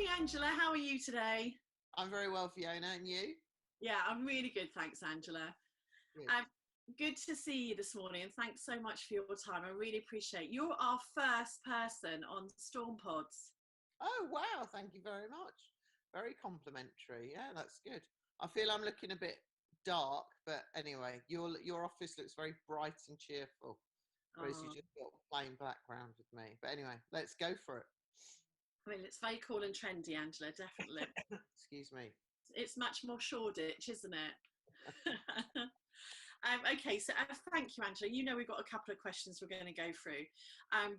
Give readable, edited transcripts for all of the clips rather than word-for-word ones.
Morning, Angela. How are you today? I'm very well, Fiona, and you? Yeah, I'm really good. Thanks, Angela. Good. Good to see you this morning, and thanks so much for your time. I really appreciate You're our first person on Storm Pods. Oh, wow. Thank you very much. Very complimentary. Yeah, that's good. I feel I'm looking a bit dark, but anyway, your office looks very bright and cheerful, whereas you Oh, just got a plain background with me. But anyway, let's go for it. I mean, it's very cool and trendy, Angela, definitely. Excuse me. It's much more Shoreditch, isn't it? Okay, so thank you, Angela. You know we've got a couple of questions we're going to go through.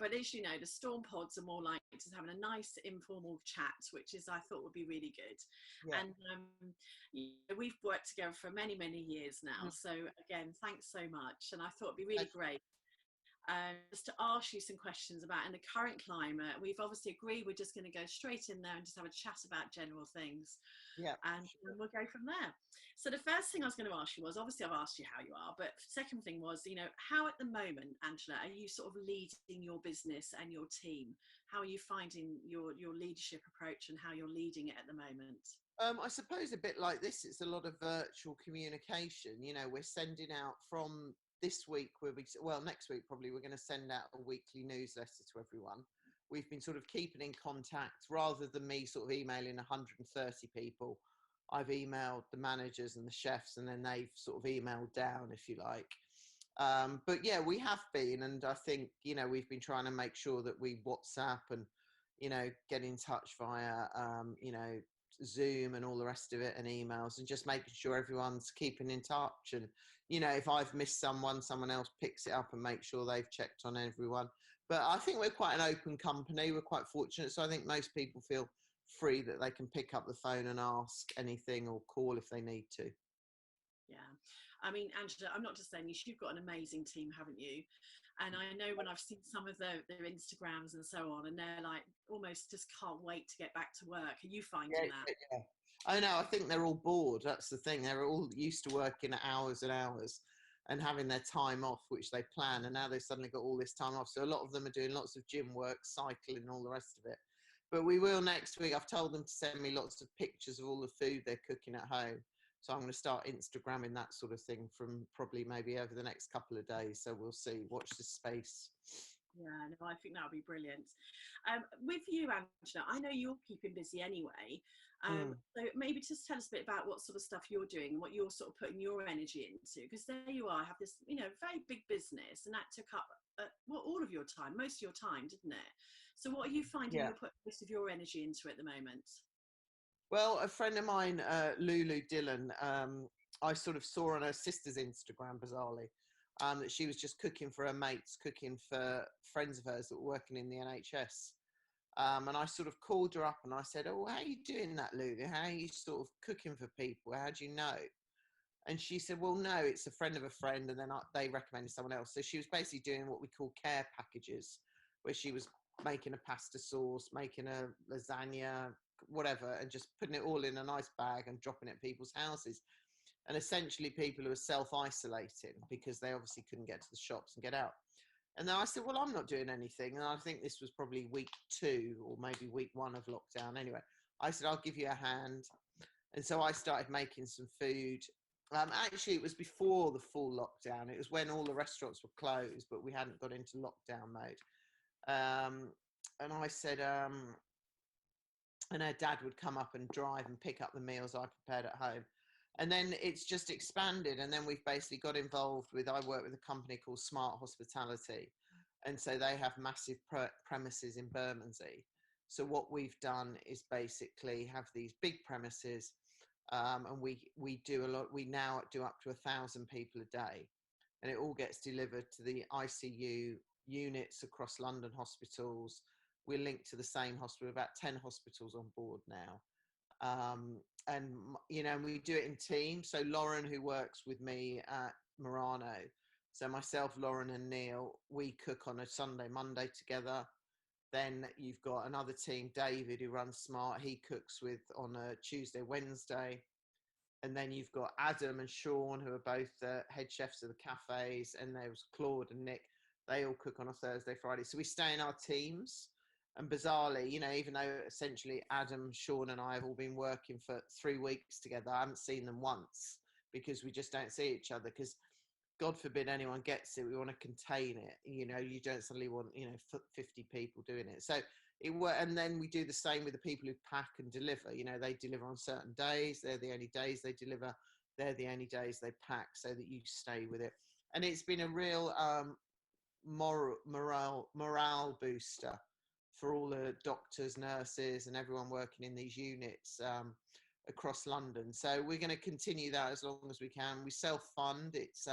But as you know, the Storm Pods are more like just having a nice informal chat, which is I thought would be really good. Yeah. And we've worked together for many, many years now. Mhm. So again, thanks so much. And I thought it'd be really great just to ask you some questions about in the current climate. We've obviously agreed we're just going to go straight in there and just have a chat about general things, Yeah. and Sure. we'll go from there. So the first thing I was going to ask you was, obviously I've asked you how you are, but second thing was, how at the moment, Angela, are you sort of leading your business and your team? How are you finding your leadership approach and how you're leading it at the moment? I suppose a bit like this, it's a lot of virtual communication. We're sending out from this week, next week probably, we're going to send out a weekly newsletter to everyone. We've been sort of keeping in contact rather than me sort of emailing 130 people. I've emailed the managers and the chefs, and then they've sort of emailed down, if you like. But yeah, we have been, and I think, we've been trying to make sure that we WhatsApp and, get in touch via, Zoom and all the rest of it, and emails, and just making sure everyone's keeping in touch. And if I've missed someone else picks it up and makes sure they've checked on everyone. But I think we're quite an open company. We're quite fortunate, so I think most people feel free that they can pick up the phone and ask anything or call if they need to. Yeah, I mean, Angela, I'm not just saying this, you've got an amazing team, haven't you? And I know when I've seen some of their Instagrams and so on, and they're like almost just can't wait to get back to work. Are you finding that? Yeah. I know. I think they're all bored. That's the thing. They're all used to working hours and hours and having their time off, which they plan. And now they've suddenly got all this time off. So a lot of them are doing lots of gym work, cycling, and all the rest of it. But we will next week. I've told them to send me lots of pictures of all the food they're cooking at home. So I'm going to start Instagramming that sort of thing from probably maybe over the next couple of days. So we'll see. Watch this space. Yeah, no, I think that would be brilliant. With you, Angela, I know you're keeping busy anyway. Mm. So maybe just tell us a bit about what sort of stuff you're doing and what you're sort of putting your energy into. Because there you are, have this, very big business, and that took up all of your time, most of your time, didn't it? So what are you finding Yeah. you're putting most of your energy into at the moment? Well, a friend of mine, Lulu Dillon, I sort of saw on her sister's Instagram, bizarrely, that she was just cooking for her mates, cooking for friends of hers that were working in the NHS. And I sort of called her up and I said, "Oh, how are you doing that, Lulu? How are you sort of cooking for people? How do you know?" And she said, "Well, no, it's a friend of a friend." And then they recommended someone else. So she was basically doing what we call care packages, where she was making a pasta sauce, making a lasagna, whatever, and just putting it all in a nice bag and dropping it at people's houses. And essentially people who are self-isolating because they obviously couldn't get to the shops and get out. And then I said, "Well, I'm not doing anything." And I think this was probably week 2 or maybe week 1 of lockdown. Anyway, I said, "I'll give you a hand." And so I started making some food. Actually, it was before the full lockdown. It was when all the restaurants were closed, but we hadn't got into lockdown mode. And I said, and her dad would come up and drive and pick up the meals I prepared at home. And then it's just expanded. And then we've basically got involved with, I work with a company called Smart Hospitality. And so they have massive premises in Bermondsey. So what we've done is basically have these big premises, and we do a lot. We now do up to 1,000 people a day, and it all gets delivered to the ICU units across London hospitals. We're linked to the same hospital, about 10 hospitals on board now. And we do it in teams. So Lauren, who works with me at Murano, so myself, Lauren and Neil, we cook on a Sunday, Monday together. Then you've got another team, David, who runs Smart. He cooks with on a Tuesday, Wednesday. And then you've got Adam and Sean, who are both the head chefs of the cafes. And there was Claude and Nick. They all cook on a Thursday, Friday. So we stay in our teams. And bizarrely, you know, even though essentially Adam, Sean and I have all been working for 3 weeks together, I haven't seen them once because we just don't see each other, because God forbid anyone gets it. We want to contain it. You know, you don't suddenly want, you know, 50 people doing it. So and then we do the same with the people who pack and deliver. You know, they deliver on certain days. They're the only days they deliver. They're the only days they pack, so that you stay with it. And it's been a real morale booster for all the doctors, nurses, and everyone working in these units across London. So we're going to continue that as long as we can. We self-fund. It's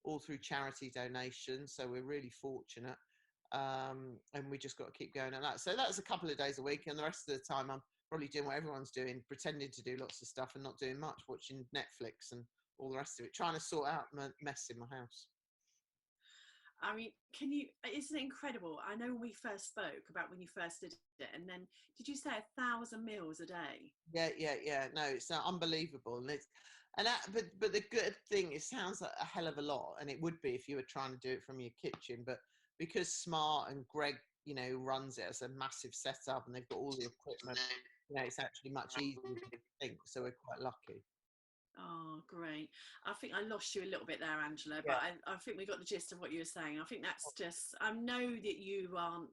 all through charity donations, so we're really fortunate. And we just got to keep going on that. So that's a couple of days a week, and the rest of the time I'm probably doing what everyone's doing, pretending to do lots of stuff and not doing much, watching Netflix and all the rest of it, trying to sort out mess in my house. I mean, isn't it incredible? I know when we first spoke about when you first did it, and then did you say 1,000 meals a day? Yeah. No, it's unbelievable. But the good thing, it sounds like a hell of a lot, and it would be if you were trying to do it from your kitchen. But because Smart and Greg, you know, runs it as a massive setup, and they've got all the equipment, you know, it's actually much easier than you think. So we're quite lucky. Oh, great. I think I lost you a little bit there, Angela, Yeah. but I think we got the gist of what you were saying. I think that's just, I know that you aren't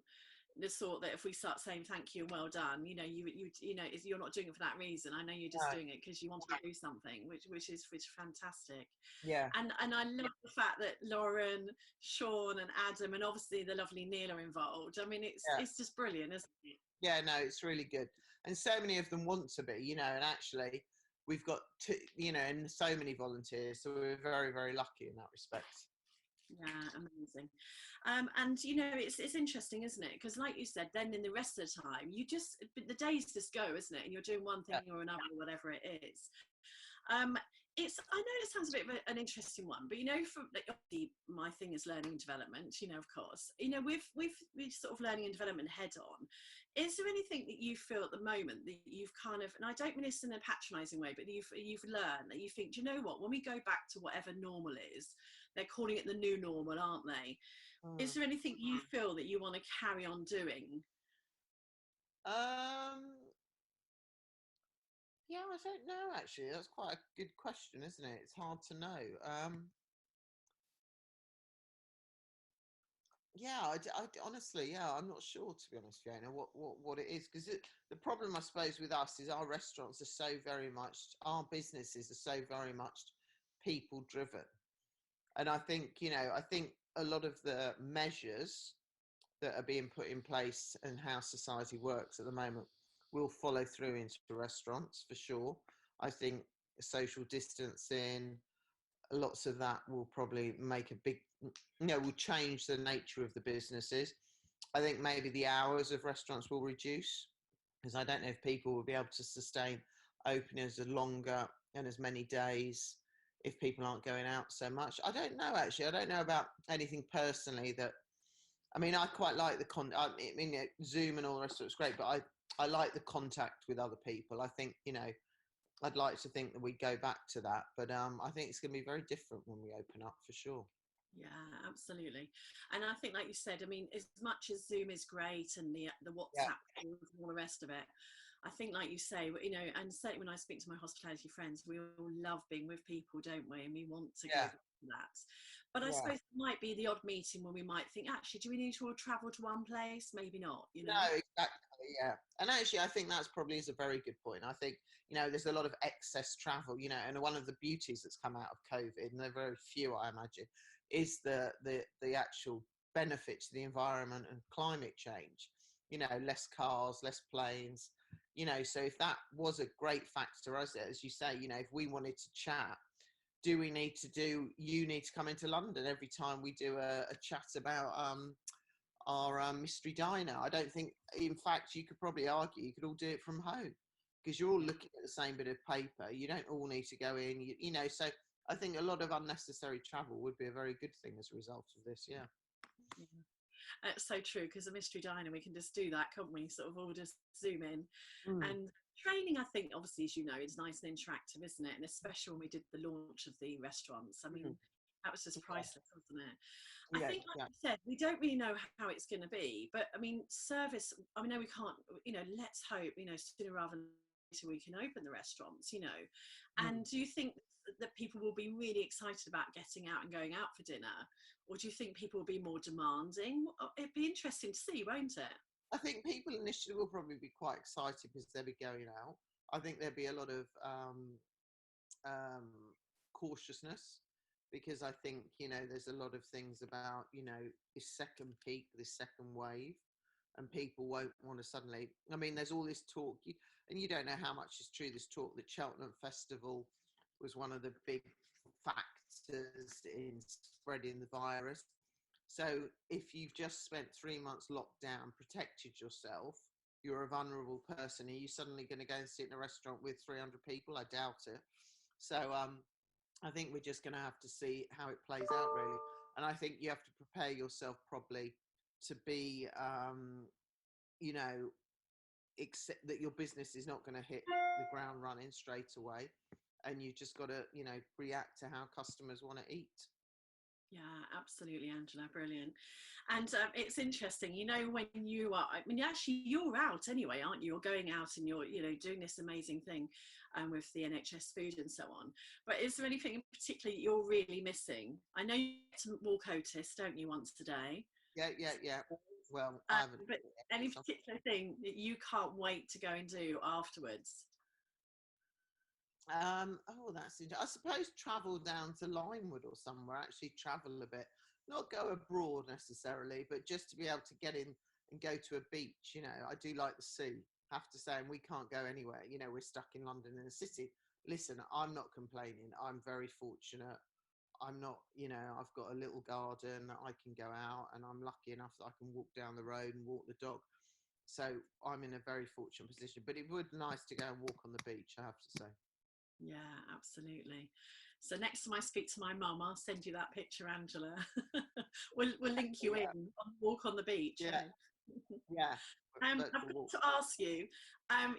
the sort that if we start saying thank you and well done, you know, you know, you're not doing it for that reason. I know you're just doing it because you want to do something, which is fantastic. Yeah. And I love the fact that Lauren, Sean and Adam and obviously the lovely Neil are involved. I mean, it's just brilliant, isn't it? Yeah, no, it's really good. And so many of them want to be, you know, and actually we've got you know, and so many volunteers. So we're very, very lucky in that respect. Yeah, amazing. And you know, it's interesting, isn't it? Because like you said, then in the rest of the time, the days just go, isn't it? And you're doing one thing or another, or whatever it is. I know it sounds a bit of an interesting one, but you know, from obviously my thing is learning and development, you know, of course, you know, with sort of learning and development head on, is there anything that you feel at the moment that you've kind of, and I don't mean this in a patronizing way, but you've learned that you think, do you know what, when we go back to whatever normal is, they're calling it the new normal, aren't they? Is there anything you feel that you want to carry on doing? Yeah, I don't know, actually. That's quite a good question, isn't it? It's hard to know. Yeah, honestly, yeah, I'm not sure, to be honest, Fiona, what it is. Because the problem, I suppose, with us is our restaurants are so very much, our businesses are so very much people driven. And I think, you know, a lot of the measures that are being put in place and how society works at the moment will follow through into restaurants for sure. I think social distancing, lots of that will probably make a big, you know, will change the nature of the businesses. I think maybe the hours of restaurants will reduce, because I don't know if people will be able to sustain opening as longer and as many days if people aren't going out so much. I don't know, actually. I don't know about anything personally that, I mean, I quite like I mean, Zoom and all the rest of it's great, but I like the contact with other people. I think, you know, I'd like to think that we go back to that, but I think it's going to be very different when we open up, for sure. Yeah, absolutely. And I think, like you said, I mean, as much as Zoom is great and the WhatsApp calls and all the rest of it, I think, like you say, you know, and certainly when I speak to my hospitality friends, we all love being with people, don't we? And we want to go back to that. But I suppose it might be the odd meeting when we might think, actually, do we need to all travel to one place? Maybe not, you know? No, exactly, yeah. And actually, I think that's probably is a very good point. I think, you know, there's a lot of excess travel, you know, and one of the beauties that's come out of COVID, and there are very few, I imagine, is the actual benefit to the environment and climate change. You know, less cars, less planes, you know, so if that was a great factor, as you say, you know, if we wanted to chat, you need to come into London every time we do a chat about our mystery diner. I don't think, in fact, you could probably argue you could all do it from home, because you're all looking at the same bit of paper. You don't all need to go in, you know, so I think a lot of unnecessary travel would be a very good thing as a result of this. Yeah. It's so true, because a mystery diner, we can just do that, can't we? Sort of all just zoom in. And training, I think, obviously, as you know, is nice and interactive, isn't it? And especially when we did the launch of the restaurants. I mean, That was just priceless, wasn't it? I Yeah, think, like yeah. you said, we don't really know how it's going to be, but I mean, service. I mean, no, we can't. Let's hope. Sooner rather than later we can open the restaurants. And do you think that people will be really excited about getting out and going out for dinner, or do you think people will be more demanding? It'd be interesting to see, won't it? I think people initially will probably be quite excited because they'll be going out. I think there'll be a lot of um, cautiousness, because I think, there's a lot of things about, this second peak, this second wave, and people won't want to suddenly. I mean, there's all this talk, and you don't know how much is true. This talk that Cheltenham Festival was one of the big factors in spreading the virus. So if you've just spent 3 months locked down, protected yourself, you're a vulnerable person. Are you suddenly going to go and sit in a restaurant with 300 people? I doubt it. So I think we're just going to have to see how it plays out, really. And I think you have to prepare yourself probably to be, accept that your business is not going to hit the ground running straight away. And you just got to, react to how customers want to eat. Yeah, absolutely, Angela. Brilliant. And it's interesting, when actually you're out anyway, aren't you? You're going out and you're, doing this amazing thing with the NHS food and so on. But is there anything in particular you're really missing? I know you get to walk Otis, don't you, once a day? Yeah. Well, I haven't. But any particular thing that you can't wait to go and do afterwards? That's interesting. I suppose travel down to Limewood or somewhere, actually travel a bit, not go abroad necessarily, but just to be able to get in and go to a beach. I do like the sea, have to say, and we can't go anywhere. We're stuck in London in the city. Listen, I'm not complaining. I'm very fortunate. I'm not, I've got a little garden that I can go out, and I'm lucky enough that I can walk down the road and walk the dog. So I'm in a very fortunate position, but it would be nice to go and walk on the beach, I have to say. Yeah, absolutely. So next time I speak to my mum, I'll send you that picture, Angela. we'll link you in on walk on the beach. Yeah. Yeah. I've got to ask you,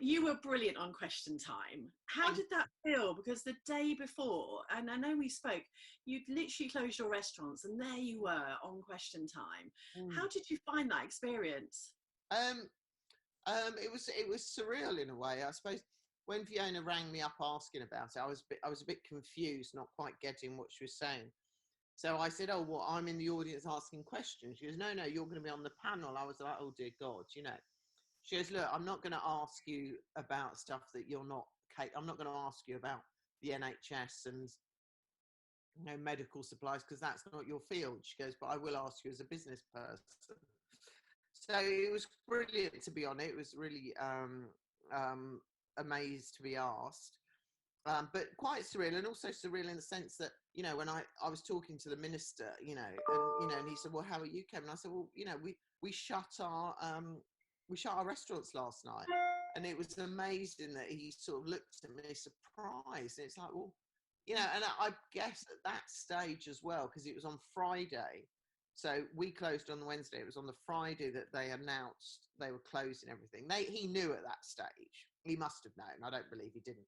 you were brilliant on Question Time. How did that feel? Because the day before, and I know we spoke, you'd literally closed your restaurants and there you were on Question Time. How did you find that experience? It was surreal in a way, I suppose. When Fiona rang me up asking about it, I was a bit confused, not quite getting what she was saying. So I said, "Oh, well, I'm in the audience asking questions." She goes, "No, you're going to be on the panel." I was like, "Oh dear God, She goes, "Look, I'm not going to ask you about stuff that you're not. I'm not going to ask you about the NHS and medical supplies, because that's not your field." She goes, "But I will ask you as a business person." So it was brilliant to be on it. It was really amazed to be asked, but quite surreal, and also surreal in the sense that when I was talking to the minister, and he said, "Well, how are you, Kevin?" I said, "Well, we shut our restaurants last night," and it was amazing that he sort of looked at me surprised, and it's like, well, and I guess at that stage as well, because it was on Friday. So we closed on the Wednesday. It was on the Friday that they announced they were closing everything. He knew at that stage. He must have known. I don't believe he didn't.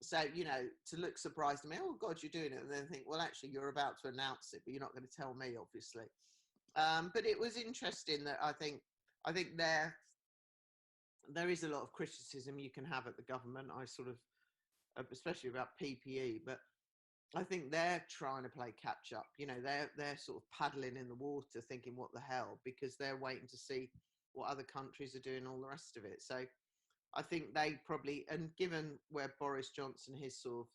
So, to look surprised at me, "Oh God, you're doing it," and then think, well, actually, you're about to announce it, but you're not going to tell me, obviously. But it was interesting that I think there is a lot of criticism you can have at the government. I sort of, especially about PPE, but I think they're trying to play catch up. They're sort of paddling in the water, thinking, "What the hell?" Because they're waiting to see what other countries are doing, all the rest of it. So I think they probably, and given where Boris Johnson, his sort of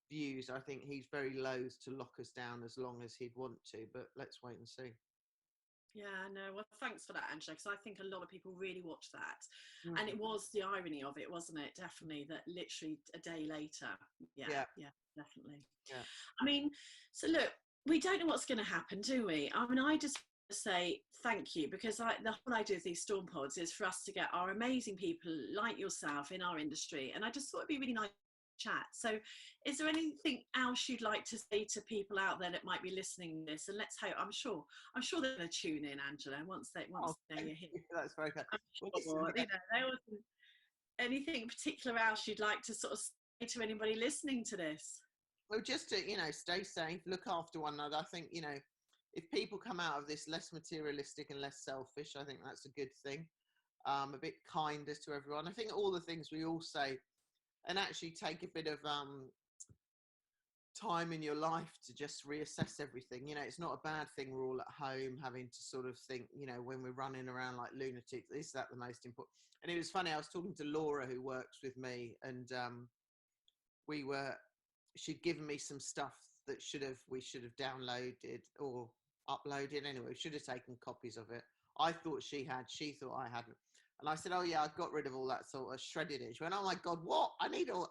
views, I think he's very loath to lock us down as long as he'd want to. But let's wait and see. Yeah, no, well, thanks for that, Angela, because I think a lot of people really watched that. And it was the irony of it, wasn't it? Definitely, that literally a day later. Yeah, definitely. Yeah. I mean, so look, we don't know what's going to happen, do we? I mean, I just say thank you, because the whole idea of these storm pods is for us to get our amazing people like yourself in our industry. And I just thought it'd be really nice chat. So is there anything else you'd like to say to people out there that might be listening to this? And let's hope, I'm sure they're going to tune in, Angela, once they're here. That's very good. Sure, there wasn't anything particular else you'd like to sort of say to anybody listening to this? Well, just to, stay safe, look after one another. I think, if people come out of this less materialistic and less selfish, I think that's a good thing. A bit kinder to everyone. I think all the things we all say, and actually take a bit of time in your life to just reassess everything. It's not a bad thing. We're all at home having to sort of think, when we're running around like lunatics, is that the most important? And it was funny, I was talking to Laura, who works with me, and she'd given me some stuff that we should have downloaded or uploaded. Anyway, we should have taken copies of it. I thought she thought I hadn't. And I said, oh yeah, I got rid of all that sort of shredded it. She went, oh my God, what? I need all.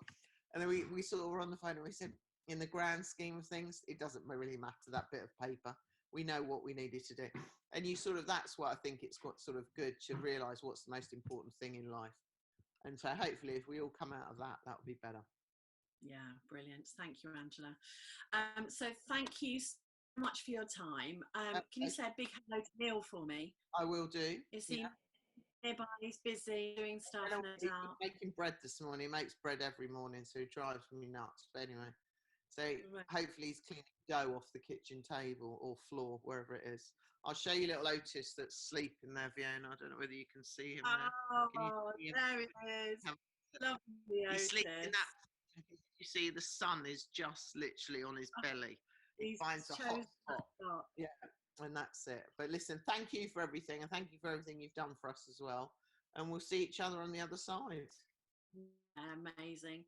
And then we sort of were on the phone and we said, in the grand scheme of things, it doesn't really matter, that bit of paper. We know what we needed to do. And that's what I think it's got sort of good to realise what's the most important thing in life. And so hopefully if we all come out of that, that would be better. Yeah, brilliant. Thank you, Angela. So thank you so much for your time. Can you say a big hello to Neil for me? I will do. Is he nearby? He's busy doing stuff, no doubt. He's making bread this morning. He makes bread every morning, so he drives me nuts. But anyway, so hopefully he's cleaning dough off the kitchen table or floor, wherever it is. I'll show you little Otis that's sleeping there, Fiona. I don't know whether you can see him there. Oh, there it is. Lovely Otis. He's sleeping in that. You see, the sun is just literally on his belly. He finds a hot spot. Yeah, and that's it. But listen, thank you for everything, and thank you for everything you've done for us as well. And we'll see each other on the other side. Amazing.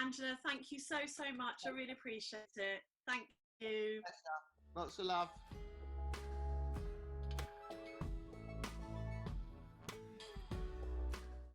Angela, thank you so much. I really appreciate it. Thank you. Lots of love.